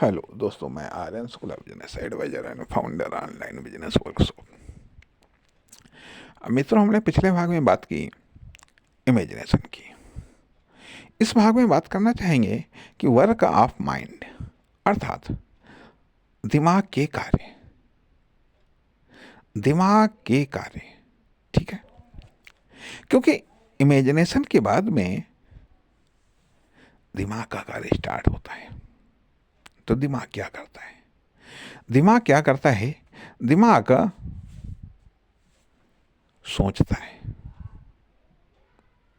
Hello दोस्तों, मैं Aryan school of business adviser and founder online business workshop. मित्रों, हमने पिछले भाग में बात की इमेजिनेशन की। इस भाग में बात करना चाहेंगे कि वर्क ऑफ माइंड, अर्थात दिमाग के कार्य। दिमाग के कार्य, ठीक है। क्योंकि इमेजिनेशन के बाद में दिमाग का कार्य स्टार्ट होता है। तो दिमाग क्या करता है? दिमाग क्या करता है? दिमाग सोचता है।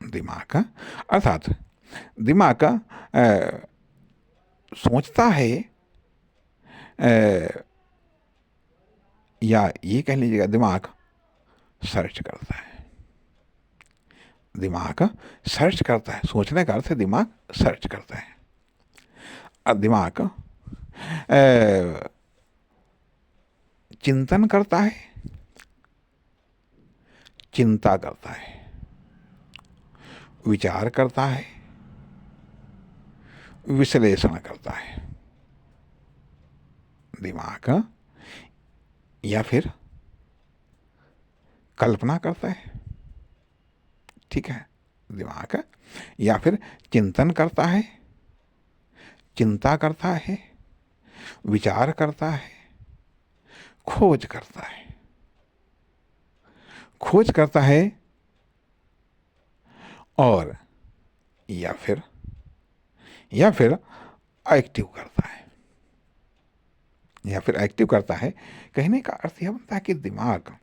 दिमाग अर्थात दिमाग सोचता है, या ये कह लीजिएगा दिमाग सर्च करता है। दिमाग सर्च करता है। सोचने का अर्थ है दिमाग सर्च करता है। और दिमाग चिंतन करता है, चिंता करता है, विचार करता है, विश्लेषण करता है। दिमाग या फिर कल्पना करता है, ठीक है। दिमाग या फिर चिंतन करता है, चिंता करता है, विचार करता है, खोज करता है। खोज करता है और या फिर एक्टिव करता है। या फिर एक्टिव करता है, कहने का अर्थ यह बनता है कि दिमाग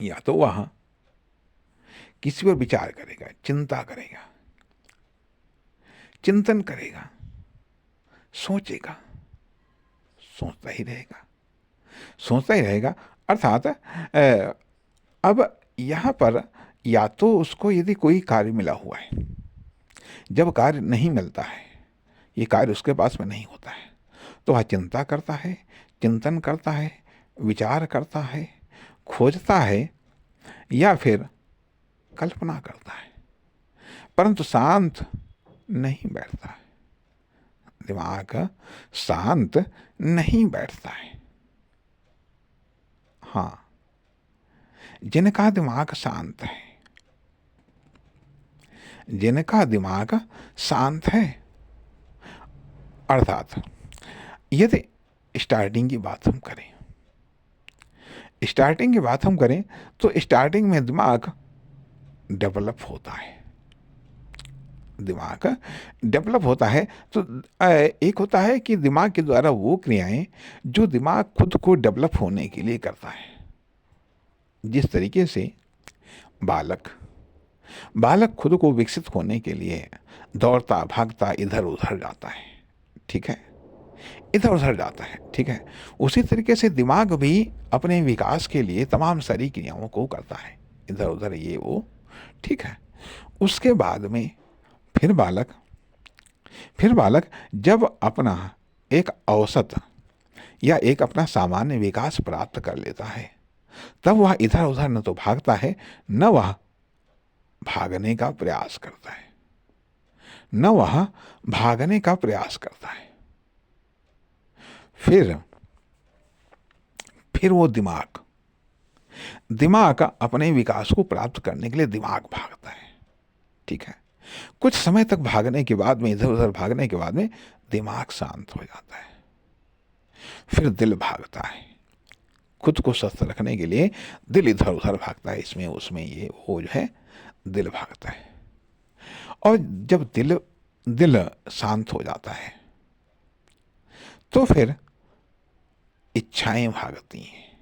या तो वह किसी पर विचार करेगा, चिंता करेगा, चिंतन करेगा, सोचेगा, सोचता ही रहेगा, सोचता ही रहेगा। अर्थात अब यहाँ पर या तो उसको यदि कोई कार्य मिला हुआ है, जब कार्य नहीं मिलता है, ये कार्य उसके पास में नहीं होता है, तो वह चिंता करता है, चिंतन करता है, विचार करता है, खोजता है या फिर कल्पना करता है, परंतु शांत नहीं बैठता है। दिमाग शांत नहीं बैठता है। हाँ, जिनका दिमाग शांत है, जिनका दिमाग शांत है, अर्थात यदि स्टार्टिंग की बात हम करें, स्टार्टिंग की बात हम करें तो स्टार्टिंग में दिमाग डेवलप होता है। दिमाग डेवलप होता है तो एक होता है कि दिमाग के द्वारा वो क्रियाएं जो दिमाग खुद को डेवलप होने के लिए करता है। जिस तरीके से बालक खुद को विकसित होने के लिए दौड़ता भागता इधर उधर जाता है, ठीक है, इधर उधर जाता है, ठीक है, उसी तरीके से दिमाग भी अपने विकास के लिए तमाम सारी क्रियाओं को करता है, इधर उधर ये वो, ठीक है। उसके बाद में फिर बालक जब अपना एक औसत या एक अपना सामान्य विकास प्राप्त कर लेता है, तब वह इधर उधर न तो भागता है, न वह भागने का प्रयास करता है, न वह भागने का प्रयास करता है। फिर वो दिमाग अपने विकास को प्राप्त करने के लिए दिमाग भागता है, ठीक है। कुछ समय तक भागने के बाद में, इधर उधर भागने के बाद में दिमाग शांत हो जाता है। फिर दिल भागता है, खुद को स्वस्थ रखने के लिए दिल इधर उधर भागता है, इसमें उसमें ये वो जो है, दिल भागता है। और जब दिल शांत हो जाता है तो फिर इच्छाएं भागती हैं,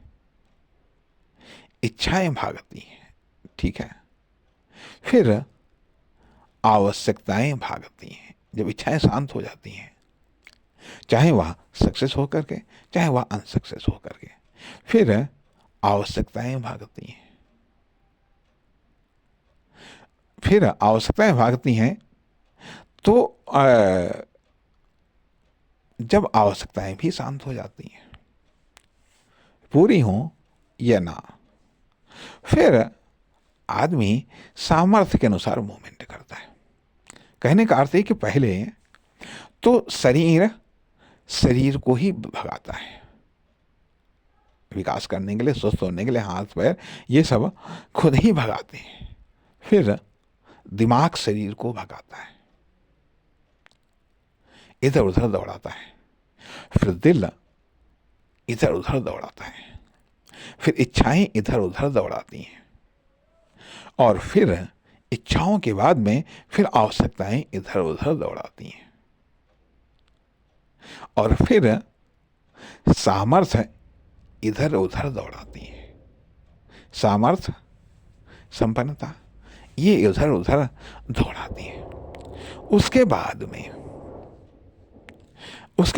ठीक है। फिर आवश्यकताएं भागती हैं। जब इच्छाएं शांत हो जाती हैं, चाहे वह सक्सेस हो करके, चाहे वह अनसक्सेस हो करके, फिर आवश्यकताएं भागती हैं। फिर आवश्यकताएं भागती हैं तो जब आवश्यकताएं भी शांत हो जाती हैं, पूरी हों या ना, फिर आदमी सामर्थ्य के अनुसार मूवमेंट करता है। कहने का अर्थ है कि पहले तो शरीर शरीर को ही भगाता है। विकास करने के लिए, स्वस्थ होने के लिए हाथ पैर ये सब खुद ही भगाते हैं। फिर दिमाग शरीर को भगाता है, इधर उधर दौड़ाता है। फिर दिल इधर उधर दौड़ाता है। फिर इच्छाएं इधर उधर दौड़ाती हैं। और फिर इच्छाओं के बाद में फिर आवश्यकताएं इधर उधर दौड़ाती हैं। और फिर सामर्थ्य इधर उधर दौड़ाती है। सामर्थ्य, संपन्नता, ये इधर उधर दौड़ाती है। उसके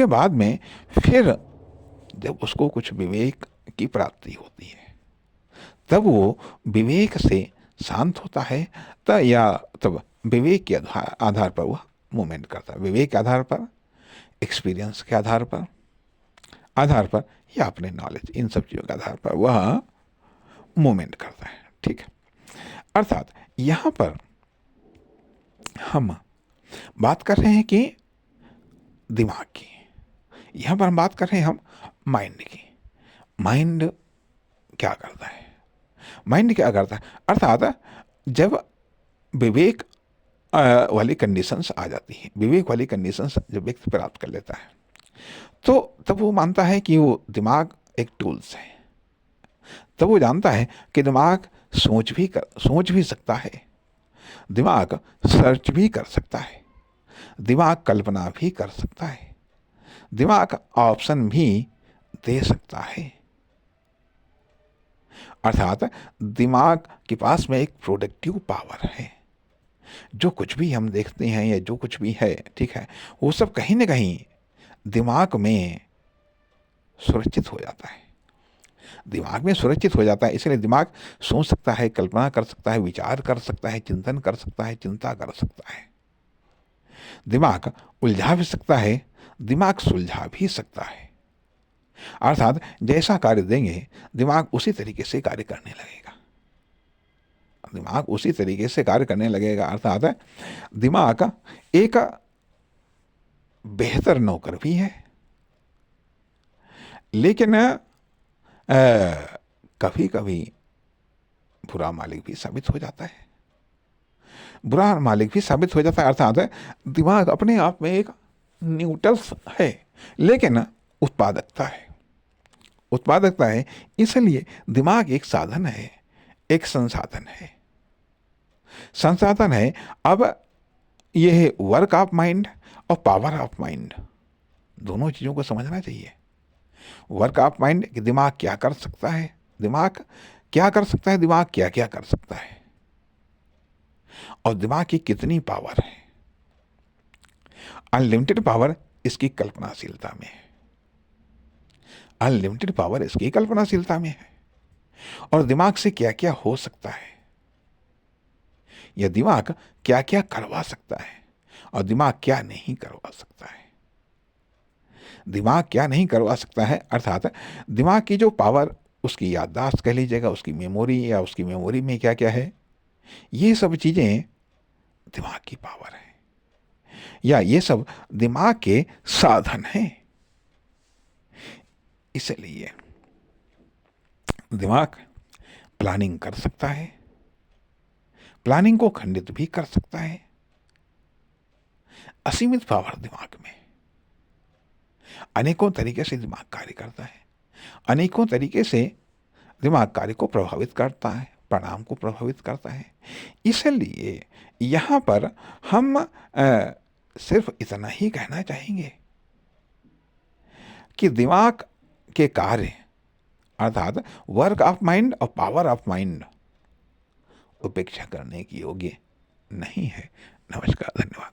बाद में फिर जब उसको कुछ विवेक की प्राप्ति होती है, तब वो विवेक से शांत होता है। तब विवेक के आधार पर वह मूवमेंट करता है। विवेक के आधार पर, एक्सपीरियंस के आधार पर या अपने नॉलेज, इन सब चीज़ों के आधार पर वह मूवमेंट करता है। ठीक है। अर्थात यहाँ पर हम बात कर रहे हैं कि दिमाग की, यहाँ पर हम बात कर रहे हैं हम माइंड की। माइंड क्या करता है? माइंड क्या करता है? अर्थात जब विवेक वाली कंडीशंस आ जाती है, विवेक वाली कंडीशंस जब व्यक्ति प्राप्त कर लेता है, तो तब वो मानता है कि वो दिमाग एक टूल्स है। तब वो जानता है कि दिमाग सोच भी सकता है, दिमाग सर्च भी कर सकता है, दिमाग कल्पना भी कर सकता है, दिमाग ऑप्शन भी दे सकता है। अर्थात दिमाग के पास में एक प्रोडक्टिव पावर है। जो कुछ भी हम देखते हैं या जो कुछ भी है, ठीक है, वो सब कहीं ना कहीं दिमाग में सुरक्षित हो जाता है। दिमाग में सुरक्षित हो जाता है, इसलिए दिमाग सोच सकता है, कल्पना कर सकता है, विचार कर सकता है, चिंतन कर सकता है, चिंता कर सकता है। दिमाग उलझा भी सकता है, दिमाग सुलझा भी सकता है। अर्थात जैसा कार्य देंगे दिमाग उसी तरीके से कार्य करने लगेगा। दिमाग उसी तरीके से कार्य करने लगेगा। अर्थात दिमाग एक बेहतर नौकर भी है, लेकिन कभी कभी बुरा मालिक भी साबित हो जाता है। बुरा मालिक भी साबित हो जाता है। अर्थात दिमाग अपने आप में एक न्यूट्रल है, लेकिन उत्पादकता है। इसलिए दिमाग एक साधन है, एक संसाधन है। अब यह है वर्क ऑफ माइंड और पावर ऑफ माइंड, दोनों चीज़ों को समझना चाहिए। वर्क ऑफ माइंड कि दिमाग क्या कर सकता है, दिमाग क्या कर सकता है, दिमाग क्या क्या कर सकता है, और दिमाग की कितनी पावर है। अनलिमिटेड पावर इसकी कल्पनाशीलता में है। अनलिमिटेड पावर इसकी कल्पनाशीलता में है। और दिमाग से क्या क्या हो सकता है, यह दिमाग क्या क्या करवा सकता है, और दिमाग क्या नहीं करवा सकता है। दिमाग क्या नहीं करवा सकता है, अर्थात दिमाग की जो पावर, उसकी याददाश्त कह लीजिएगा, उसकी मेमोरी, या उसकी मेमोरी में क्या क्या है, ये सब चीज़ें दिमाग की पावर है, या ये सब दिमाग के साधन हैं। इसलिए दिमाग प्लानिंग कर सकता है, प्लानिंग को खंडित भी कर सकता है। असीमित पावर दिमाग में, अनेकों तरीके से दिमाग कार्य करता है, अनेकों तरीके से दिमाग कार्य को प्रभावित करता है, परिणाम को प्रभावित करता है। इसलिए यहाँ पर हम सिर्फ इतना ही कहना चाहेंगे कि दिमाग के कार्य, अर्थात वर्क ऑफ माइंड और पावर ऑफ माइंड, उपेक्षा करने की योग्य नहीं है। नमस्कार, धन्यवाद।